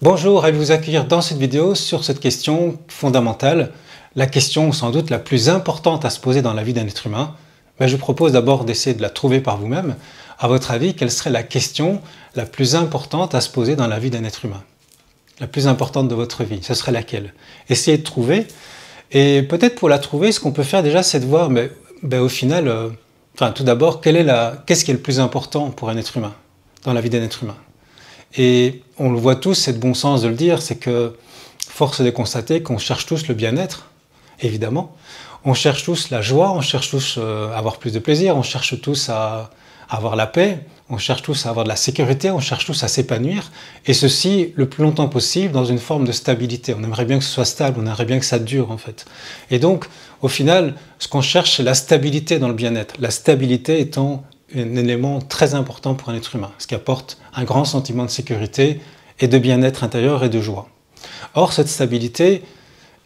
Bonjour, et vous accueillir dans cette vidéo sur cette question fondamentale, la question sans doute la plus importante à se poser dans la vie d'un être humain. Mais je vous propose d'abord d'essayer de la trouver par vous-même. À votre avis, quelle serait la question la plus importante à se poser dans la vie d'un être humain? La plus importante de votre vie, ce serait laquelle? Essayez de trouver. Et peut-être pour la trouver, ce qu'on peut faire déjà, c'est de voir, au final, tout d'abord, qu'est-ce qui est le plus important pour un être humain, dans la vie d'un être humain? Et on le voit tous, c'est de bon sens de le dire, c'est que force est de constater qu'on cherche tous le bien-être, évidemment. On cherche tous la joie, on cherche tous à avoir plus de plaisir, on cherche tous à avoir la paix, on cherche tous à avoir de la sécurité, on cherche tous à s'épanouir, et ceci le plus longtemps possible dans une forme de stabilité. On aimerait bien que ce soit stable, on aimerait bien que ça dure en fait. Et donc, au final, ce qu'on cherche, c'est la stabilité dans le bien-être. La stabilité étant un élément très important pour un être humain, ce qui apporte un grand sentiment de sécurité et de bien-être intérieur et de joie. Or, cette stabilité,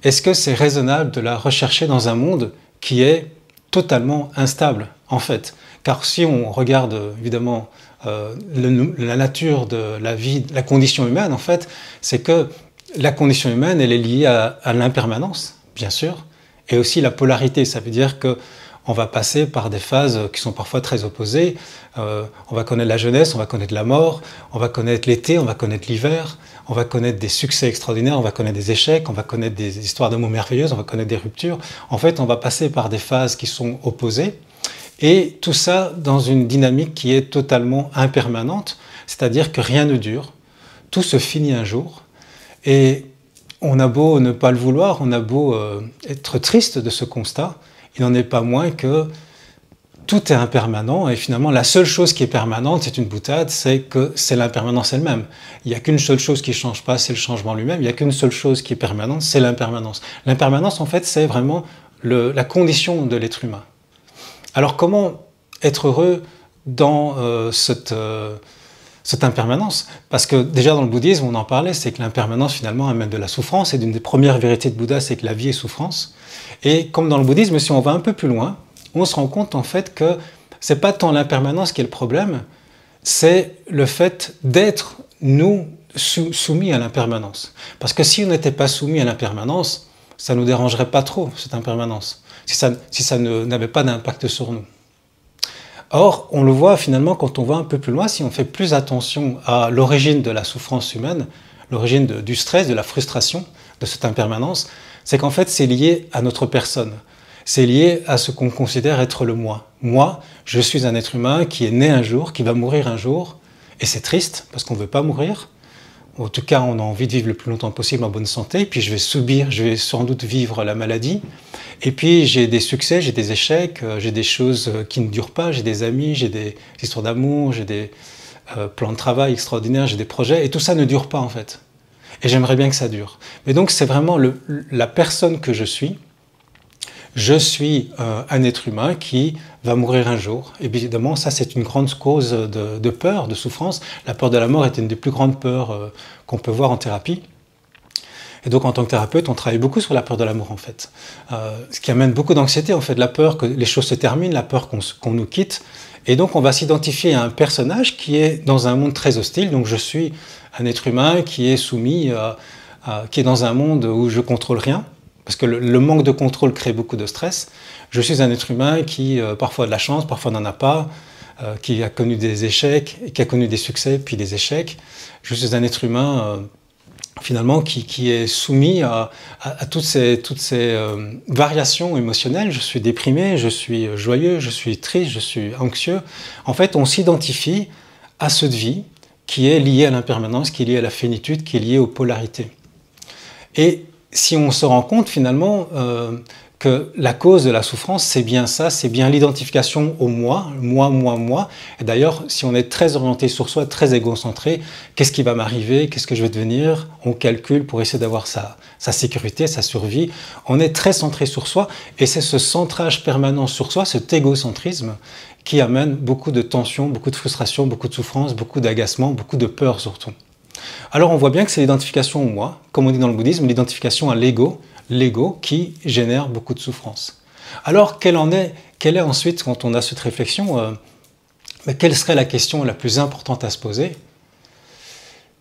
est-ce que c'est raisonnable de la rechercher dans un monde qui est totalement instable, en fait? Car si on regarde évidemment la nature de la vie, la condition humaine, en fait, c'est que la condition humaine, elle est liée à l'impermanence, bien sûr, et aussi la polarité. Ça veut dire que on va passer par des phases qui sont parfois très opposées. On va connaître la jeunesse, on va connaître la mort, on va connaître l'été, on va connaître l'hiver, on va connaître des succès extraordinaires, on va connaître des échecs, on va connaître des histoires d'amour merveilleuses, on va connaître des ruptures. En fait, on va passer par des phases qui sont opposées. Et tout ça dans une dynamique qui est totalement impermanente, c'est-à-dire que rien ne dure, tout se finit un jour. Et on a beau ne pas le vouloir, on a beau être triste de ce constat, il n'en est pas moins que tout est impermanent et finalement la seule chose qui est permanente, c'est une boutade, c'est que c'est l'impermanence elle-même. Il n'y a qu'une seule chose qui ne change pas, c'est le changement lui-même. Il n'y a qu'une seule chose qui est permanente, c'est l'impermanence. L'impermanence, en fait, c'est vraiment la condition de l'être humain. Alors comment être heureux dans cette impermanence? Parce que déjà dans le bouddhisme, on en parlait, c'est que l'impermanence finalement amène de la souffrance, et d'une des premières vérités de Bouddha, c'est que la vie est souffrance. Et comme dans le bouddhisme, si on va un peu plus loin, on se rend compte en fait que c'est pas tant l'impermanence qui est le problème, c'est le fait d'être, nous, soumis à l'impermanence. Parce que si on n'était pas soumis à l'impermanence, ça ne nous dérangerait pas trop, cette impermanence, si ça n'avait pas d'impact sur nous. Or, on le voit finalement quand on va un peu plus loin, si on fait plus attention à l'origine de la souffrance humaine, l'origine du stress, de la frustration, de cette impermanence, c'est qu'en fait c'est lié à notre personne. C'est lié à ce qu'on considère être le moi. Moi, je suis un être humain qui est né un jour, qui va mourir un jour, et c'est triste parce qu'on ne veut pas mourir. En tout cas, on a envie de vivre le plus longtemps possible en bonne santé, puis je vais sans doute vivre la maladie. Et puis j'ai des succès, j'ai des échecs, j'ai des choses qui ne durent pas, j'ai des amis, j'ai des histoires d'amour, j'ai des plans de travail extraordinaires, j'ai des projets, et tout ça ne dure pas en fait. Et j'aimerais bien que ça dure. Mais donc c'est vraiment la personne que je suis. Je suis un être humain qui va mourir un jour. Et évidemment, ça c'est une grande cause de peur, de souffrance. La peur de la mort est une des plus grandes peurs qu'on peut voir en thérapie. Et donc en tant que thérapeute, on travaille beaucoup sur la peur de la mort en fait. Ce qui amène beaucoup d'anxiété en fait, la peur que les choses se terminent, la peur qu'on nous quitte. Et donc on va s'identifier à un personnage qui est dans un monde très hostile. Donc je suis un être humain qui est soumis, qui est dans un monde où je contrôle rien. Parce que le manque de contrôle crée beaucoup de stress. Je suis un être humain qui parfois a de la chance, parfois n'en a pas, qui a connu des échecs, qui a connu des succès puis des échecs. Je suis un être humain finalement qui est soumis à toutes ces variations émotionnelles. Je suis déprimé, je suis joyeux, je suis triste, je suis anxieux. En fait, on s'identifie à cette vie qui est liée à l'impermanence, qui est liée à la finitude, qui est liée aux polarités. Et si on se rend compte finalement que la cause de la souffrance, c'est bien ça, c'est bien l'identification au moi, moi. Et d'ailleurs, si on est très orienté sur soi, très égocentré, qu'est-ce qui va m'arriver, qu'est-ce que je vais devenir? On calcule pour essayer d'avoir sa sécurité, sa survie. On est très centré sur soi, et c'est ce centrage permanent sur soi, cet égocentrisme, qui amène beaucoup de tensions, beaucoup de frustration, beaucoup de souffrance, beaucoup d'agacement, beaucoup de peur surtout. Alors on voit bien que c'est l'identification au moi, comme on dit dans le bouddhisme, l'identification à l'ego qui génère beaucoup de souffrance. Alors quelle est ensuite, quand on a cette réflexion, quelle serait la question la plus importante à se poser?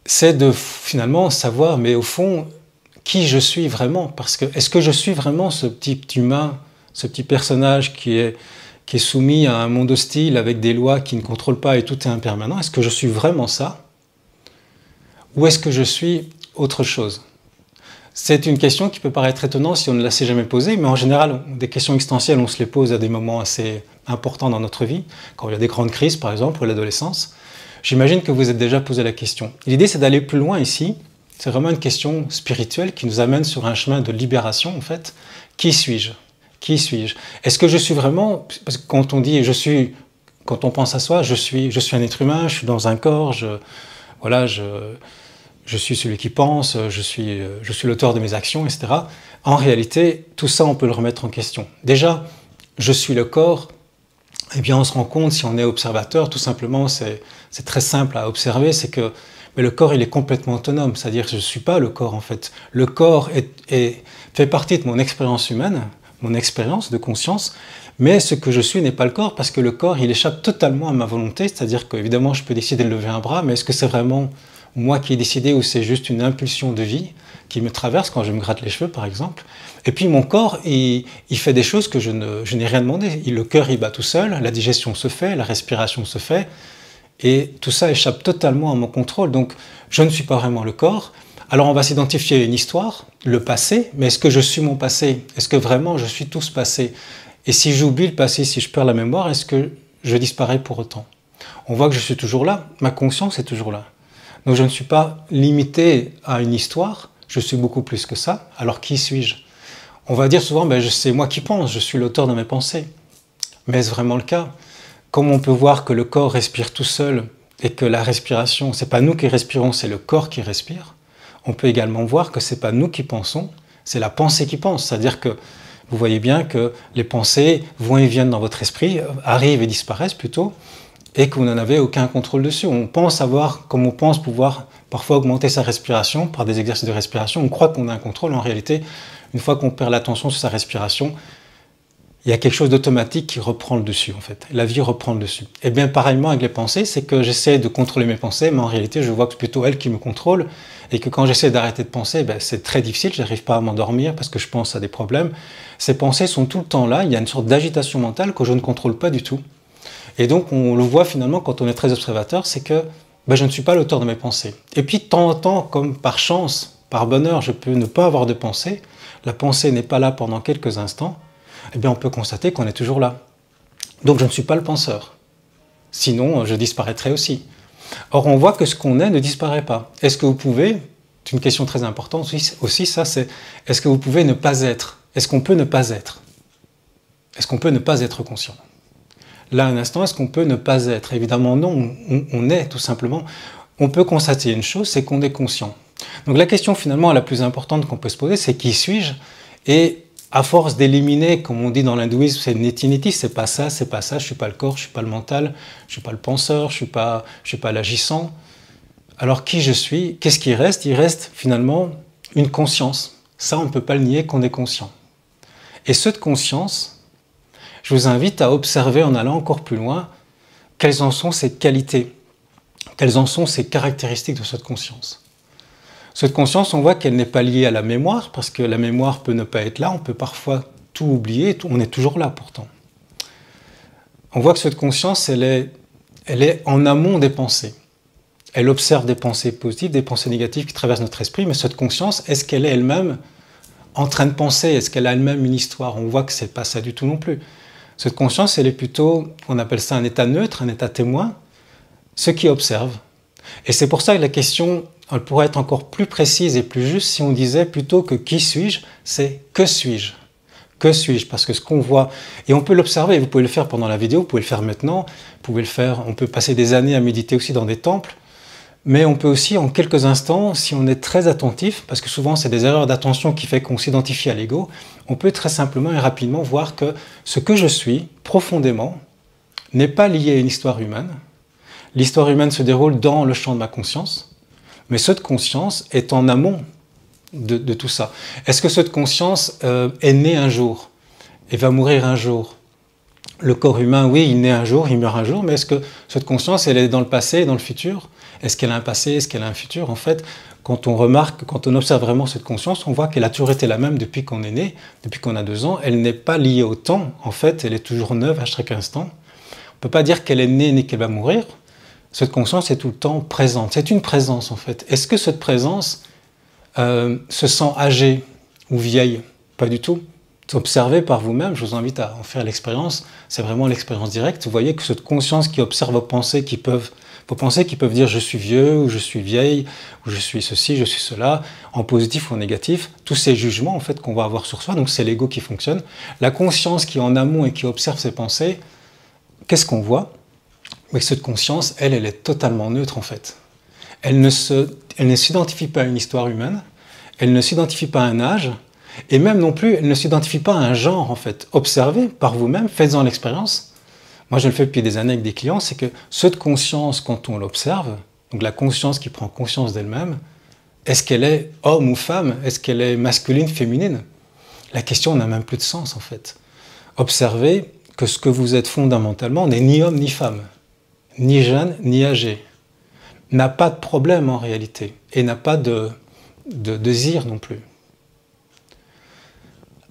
c'est de finalement savoir, mais au fond, qui je suis vraiment. Parce que est-ce que je suis vraiment ce petit humain, ce petit personnage qui est soumis à un monde hostile avec des lois qui ne contrôlent pas et tout est impermanent? Est-ce que je suis vraiment ça? Ou est-ce que je suis autre chose? C'est une question qui peut paraître étonnante si on ne la s'est jamais posée, mais en général, des questions existentielles, on se les pose à des moments assez importants dans notre vie, quand il y a des grandes crises par exemple, ou l'adolescence. J'imagine que vous êtes déjà posé la question. L'idée, c'est d'aller plus loin ici. C'est vraiment une question spirituelle qui nous amène sur un chemin de libération, en fait. Qui suis-je? Qui suis-je? Est-ce que je suis vraiment... Parce que quand on dit « je suis », quand on pense à soi, je suis un être humain, je suis dans un corps, je suis celui qui pense, je suis l'auteur de mes actions, etc. En réalité, tout ça, on peut le remettre en question. Déjà, je suis le corps. Eh bien, on se rend compte, si on est observateur, tout simplement, c'est très simple à observer, c'est que mais le corps, il est complètement autonome, c'est-à-dire que je ne suis pas le corps, en fait. Le corps fait partie de mon expérience humaine, mon expérience de conscience, mais ce que je suis n'est pas le corps, parce que le corps, il échappe totalement à ma volonté, c'est-à-dire qu'évidemment, je peux décider de lever un bras, mais est-ce que c'est vraiment moi qui ai décidé ou c'est juste une impulsion de vie qui me traverse quand je me gratte les cheveux, par exemple? Et puis mon corps, il fait des choses que je n'ai rien demandé. Le cœur, il bat tout seul, la digestion se fait, la respiration se fait, et tout ça échappe totalement à mon contrôle. Donc, je ne suis pas vraiment le corps. Alors, on va s'identifier à une histoire, le passé, mais est-ce que je suis mon passé? Est-ce que vraiment je suis tout ce passé? Et si j'oublie le passé, si je perds la mémoire, est-ce que je disparais pour autant? On voit que je suis toujours là, ma conscience est toujours là. Donc, je ne suis pas limité à une histoire, je suis beaucoup plus que ça. Alors, qui suis-je? On va dire souvent, c'est moi qui pense, je suis l'auteur de mes pensées. Mais est-ce vraiment le cas? Comme on peut voir que le corps respire tout seul et que la respiration, c'est pas nous qui respirons, c'est le corps qui respire, on peut également voir que c'est pas nous qui pensons, c'est la pensée qui pense. C'est-à-dire que vous voyez bien que les pensées vont et viennent dans votre esprit, arrivent et disparaissent plutôt, et que vous n'en avez aucun contrôle dessus. On pense avoir, comme on pense pouvoir parfois augmenter sa respiration par des exercices de respiration, on croit qu'on a un contrôle. En réalité, une fois qu'on perd l'attention sur sa respiration, il y a quelque chose d'automatique qui reprend le dessus, en fait. La vie reprend le dessus. Et bien, pareillement avec les pensées, c'est que j'essaie de contrôler mes pensées, mais en réalité, je vois que c'est plutôt elles qui me contrôlent, et que quand j'essaie d'arrêter de penser, c'est très difficile, je n'arrive pas à m'endormir parce que je pense à des problèmes. Ces pensées sont tout le temps là, il y a une sorte d'agitation mentale que je ne contrôle pas du tout. Et donc, on le voit finalement quand on est très observateur, c'est que je ne suis pas l'auteur de mes pensées. Et puis, de temps en temps, comme par chance, par bonheur, je peux ne pas avoir de pensée, la pensée n'est pas là pendant quelques instants, eh bien on peut constater qu'on est toujours là. Donc je ne suis pas le penseur. Sinon, je disparaîtrais aussi. Or, on voit que ce qu'on est ne disparaît pas. Est-ce que vous pouvez, c'est une question très importante aussi ça, c'est est-ce que vous pouvez ne pas être? Est-ce qu'on peut ne pas être? Est-ce qu'on peut ne pas être conscient? Là, un instant, est-ce qu'on peut ne pas être? Évidemment non, on est tout simplement. On peut constater une chose, c'est qu'on est conscient. Donc la question finalement la plus importante qu'on peut se poser, c'est qui suis-je? Et à force d'éliminer, comme on dit dans l'hindouisme, c'est neti-neti, c'est pas ça, je ne suis pas le corps, je ne suis pas le mental, je ne suis pas le penseur, je ne suis pas l'agissant. Alors qui je suis? Qu'est-ce qui reste? Il reste finalement une conscience. Ça, on ne peut pas le nier qu'on est conscient. Et cette conscience, je vous invite à observer en allant encore plus loin, quelles en sont ses qualités, quelles en sont ses caractéristiques de cette conscience. Cette conscience, on voit qu'elle n'est pas liée à la mémoire, parce que la mémoire peut ne pas être là, on peut parfois tout oublier, on est toujours là pourtant. On voit que cette conscience, elle est en amont des pensées. Elle observe des pensées positives, des pensées négatives qui traversent notre esprit, mais cette conscience, est-ce qu'elle est elle-même en train de penser? Est-ce qu'elle a elle-même une histoire? On voit que ce n'est pas ça du tout non plus. Cette conscience, elle est plutôt, on appelle ça un état neutre, un état témoin, ce qui observe. Et c'est pour ça que la question, elle pourrait être encore plus précise et plus juste si on disait plutôt que qui suis-je, c'est que suis-je? Que suis-je? Parce que ce qu'on voit, et on peut l'observer, vous pouvez le faire pendant la vidéo, vous pouvez le faire maintenant, vous pouvez le faire, on peut passer des années à méditer aussi dans des temples, mais on peut aussi en quelques instants, si on est très attentif, parce que souvent c'est des erreurs d'attention qui fait qu'on s'identifie à l'ego, on peut très simplement et rapidement voir que ce que je suis, profondément, n'est pas lié à une histoire humaine. L'histoire humaine se déroule dans le champ de ma conscience, mais cette conscience est en amont de tout ça. Est-ce que cette conscience est née un jour et va mourir un jour? Le corps humain, oui, il naît un jour, il meurt un jour, mais est-ce que cette conscience, elle est dans le passé et dans le futur? Est-ce qu'elle a un passé? Est-ce qu'elle a un futur? En fait, quand on remarque, quand on observe vraiment cette conscience, on voit qu'elle a toujours été la même depuis qu'on est né, depuis qu'on a 2 ans. Elle n'est pas liée au temps, en fait, elle est toujours neuve à chaque instant. On ne peut pas dire qu'elle est née ni qu'elle va mourir. Cette conscience est tout le temps présente. C'est une présence, en fait. Est-ce que cette présence se sent âgée ou vieille? Pas du tout. Observez par vous-même, je vous invite à en faire l'expérience, c'est vraiment l'expérience directe. Vous voyez que cette conscience qui observe vos pensées qui peuvent dire je suis vieux, ou je suis vieille, ou je suis ceci, je suis cela, en positif ou en négatif, tous ces jugements en fait qu'on va avoir sur soi, donc c'est l'ego qui fonctionne. La conscience qui est en amont et qui observe ses pensées, qu'est-ce qu'on voit? Mais cette conscience, elle est totalement neutre en fait. Elle ne s'identifie pas à une histoire humaine, elle ne s'identifie pas à un âge, et même non plus, elle ne s'identifie pas à un genre en fait. Observez par vous-même, faites-en l'expérience. Moi je le fais depuis des années avec des clients, c'est que cette conscience, quand on l'observe, donc la conscience qui prend conscience d'elle-même, est-ce qu'elle est homme ou femme? Est-ce qu'elle est masculine, féminine? La question n'a même plus de sens en fait. Observez que ce que vous êtes fondamentalement n'est ni homme ni femme, ni jeune ni âgé, n'a pas de problème en réalité, et n'a pas de désir non plus.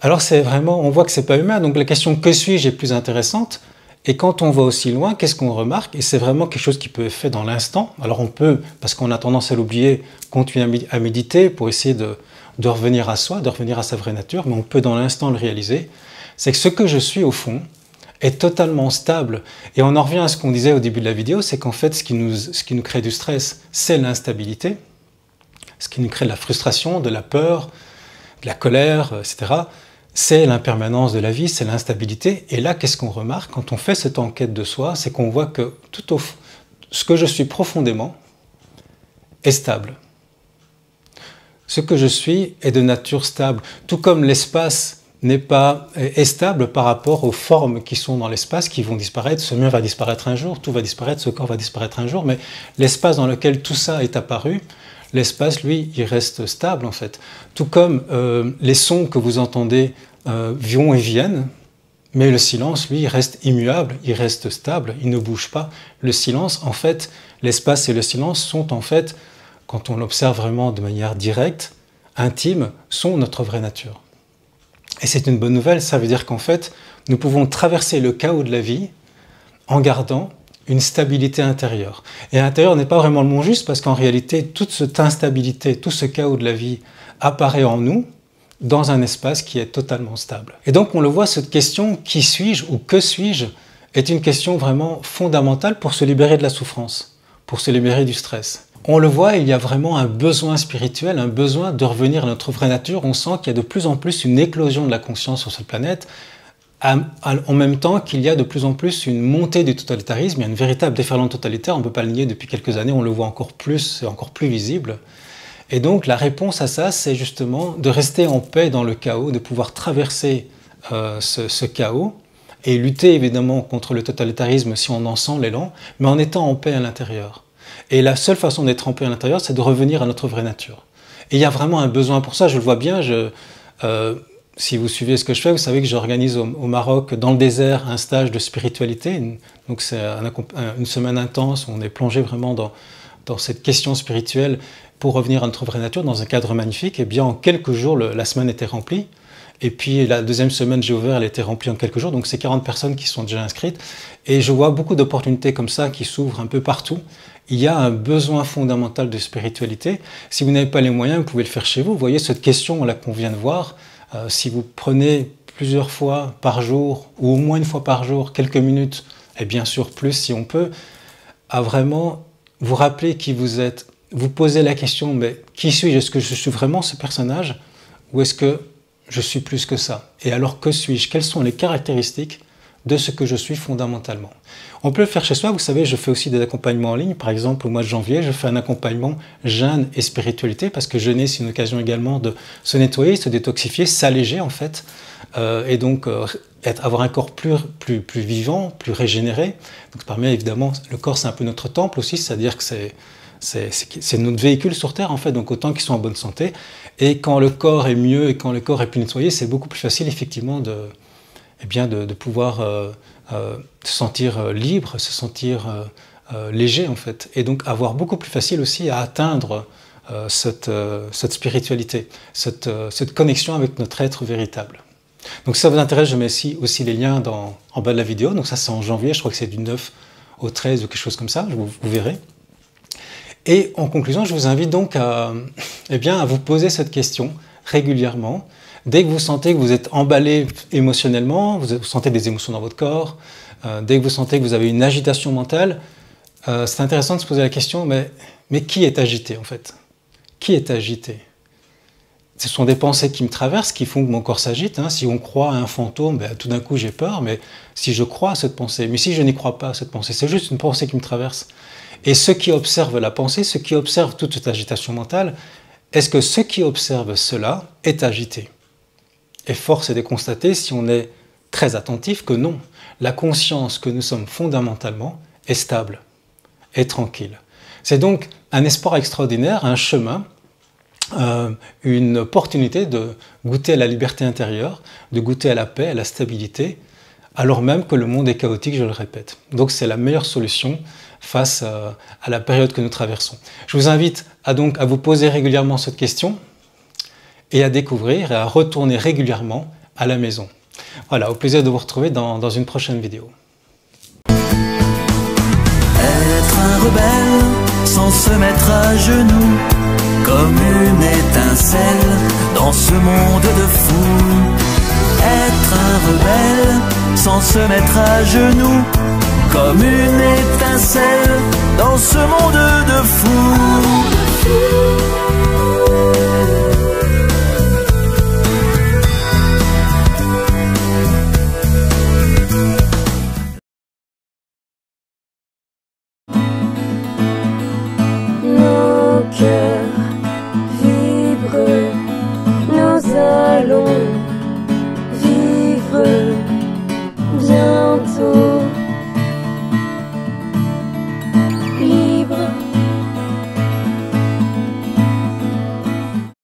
Alors c'est vraiment, on voit que c'est pas humain, donc la question que suis-je est plus intéressante, et quand on va aussi loin, qu'est-ce qu'on remarque? Et c'est vraiment quelque chose qui peut être fait dans l'instant. Alors on peut, parce qu'on a tendance à l'oublier, continuer à méditer pour essayer de revenir à soi, de revenir à sa vraie nature, mais on peut dans l'instant le réaliser, c'est que ce que je suis au fond est totalement stable. Et on en revient à ce qu'on disait au début de la vidéo, c'est qu'en fait ce qui nous crée du stress, c'est l'instabilité, ce qui nous crée de la frustration, de la peur, de la colère, etc. C'est l'impermanence de la vie, c'est l'instabilité. Et là, qu'est-ce qu'on remarque quand on fait cette enquête de soi? C'est qu'on voit que tout au fond, ce que je suis profondément est stable. Ce que je suis est de nature stable. Tout comme l'espace est stable par rapport aux formes qui sont dans l'espace, qui vont disparaître. Ce mur va disparaître un jour, tout va disparaître, ce corps va disparaître un jour. Mais l'espace dans lequel tout ça est apparu, l'espace, lui, il reste stable en fait. Tout comme les sons que vous entendez vont et viennent, mais le silence, lui, il reste immuable, il reste stable, il ne bouge pas. Le silence, en fait, l'espace et le silence sont en fait, quand on l'observe vraiment de manière directe, intime, sont notre vraie nature. Et c'est une bonne nouvelle, ça veut dire qu'en fait, nous pouvons traverser le chaos de la vie en gardant une stabilité intérieure. Et intérieur n'est pas vraiment le mot juste parce qu'en réalité, toute cette instabilité, tout ce chaos de la vie apparaît en nous dans un espace qui est totalement stable. Et donc on le voit, cette question « qui suis-je » ou « que suis-je » est une question vraiment fondamentale pour se libérer de la souffrance, pour se libérer du stress. On le voit, il y a vraiment un besoin spirituel, un besoin de revenir à notre vraie nature. On sent qu'il y a de plus en plus une éclosion de la conscience sur cette planète, en même temps qu'il y a de plus en plus une montée du totalitarisme. Il y a une véritable déferlante totalitaire, on ne peut pas le nier depuis quelques années, on le voit encore plus, c'est encore plus visible. Et donc la réponse à ça, c'est justement de rester en paix dans le chaos, de pouvoir traverser ce chaos et lutter évidemment contre le totalitarisme si on en sent l'élan, mais en étant en paix à l'intérieur. Et la seule façon d'être en paix à l'intérieur, c'est de revenir à notre vraie nature. Et il y a vraiment un besoin pour ça, je le vois bien. Si vous suivez ce que je fais, vous savez que j'organise au Maroc, dans le désert, un stage de spiritualité. Donc c'est une semaine intense où on est plongé vraiment dans cette question spirituelle pour revenir à notre vraie nature dans un cadre magnifique. Et bien en quelques jours, la semaine était remplie. Et puis la deuxième semaine, j'ai ouvert, elle était remplie en quelques jours. Donc c'est 40 personnes qui sont déjà inscrites. Et je vois beaucoup d'opportunités comme ça qui s'ouvrent un peu partout. Il y a un besoin fondamental de spiritualité. Si vous n'avez pas les moyens, vous pouvez le faire chez vous. Vous voyez cette question là qu'on vient de voir. Si vous prenez plusieurs fois par jour, ou au moins une fois par jour, quelques minutes, et bien sûr plus si on peut, à vraiment vous rappeler qui vous êtes, vous posez la question, mais qui suis-je? Est-ce que je suis vraiment ce personnage? Ou est-ce que je suis plus que ça? Et alors que suis-je? Quelles sont les caractéristiques de ce que je suis fondamentalement? On peut le faire chez soi, vous savez, je fais aussi des accompagnements en ligne. Par exemple, au mois de janvier, je fais un accompagnement jeûne et spiritualité, parce que jeûner, c'est une occasion également de se nettoyer, se détoxifier, s'alléger en fait, et donc avoir un corps plus vivant, plus régénéré. Donc ça permet évidemment, le corps c'est un peu notre temple aussi, c'est-à-dire que c'est notre véhicule sur Terre en fait, donc autant qu'ils soient en bonne santé. Et quand le corps est mieux et quand le corps est plus nettoyé, c'est beaucoup plus facile effectivement de pouvoir se sentir libre, se sentir léger en fait, et donc avoir beaucoup plus facile aussi à atteindre cette spiritualité, cette connexion avec notre être véritable. Donc si ça vous intéresse, je mets ici aussi les liens en bas de la vidéo. Donc ça c'est en janvier, je crois que c'est du 9 au 13 ou quelque chose comme ça, vous verrez. Et en conclusion, je vous invite donc à vous poser cette question régulièrement. Dès que vous sentez que vous êtes emballé émotionnellement, vous sentez des émotions dans votre corps, dès que vous sentez que vous avez une agitation mentale, c'est intéressant de se poser la question, mais qui est agité en fait? Qui est agité? Ce sont des pensées qui me traversent, qui font que mon corps s'agite. Hein. Si on croit à un fantôme, tout d'un coup j'ai peur, mais si je crois à cette pensée, mais si je n'y crois pas à cette pensée, c'est juste une pensée qui me traverse. Et ceux qui observent la pensée, ceux qui observent toute cette agitation mentale, est-ce que ceux qui observent cela est agité? Et force est de constater, si on est très attentif, que non. La conscience que nous sommes fondamentalement est stable, est tranquille. C'est donc un espoir extraordinaire, un chemin, une opportunité de goûter à la liberté intérieure, de goûter à la paix, à la stabilité, alors même que le monde est chaotique, je le répète. Donc c'est la meilleure solution face à la période que nous traversons. Je vous invite à vous poser régulièrement cette question et à découvrir et à retourner régulièrement à la maison. Voilà, au plaisir de vous retrouver dans une prochaine vidéo. Être un rebelle sans se mettre à genoux, comme une étincelle dans ce monde de fous. Être un rebelle sans se mettre à genoux, comme une étincelle dans ce monde de fous.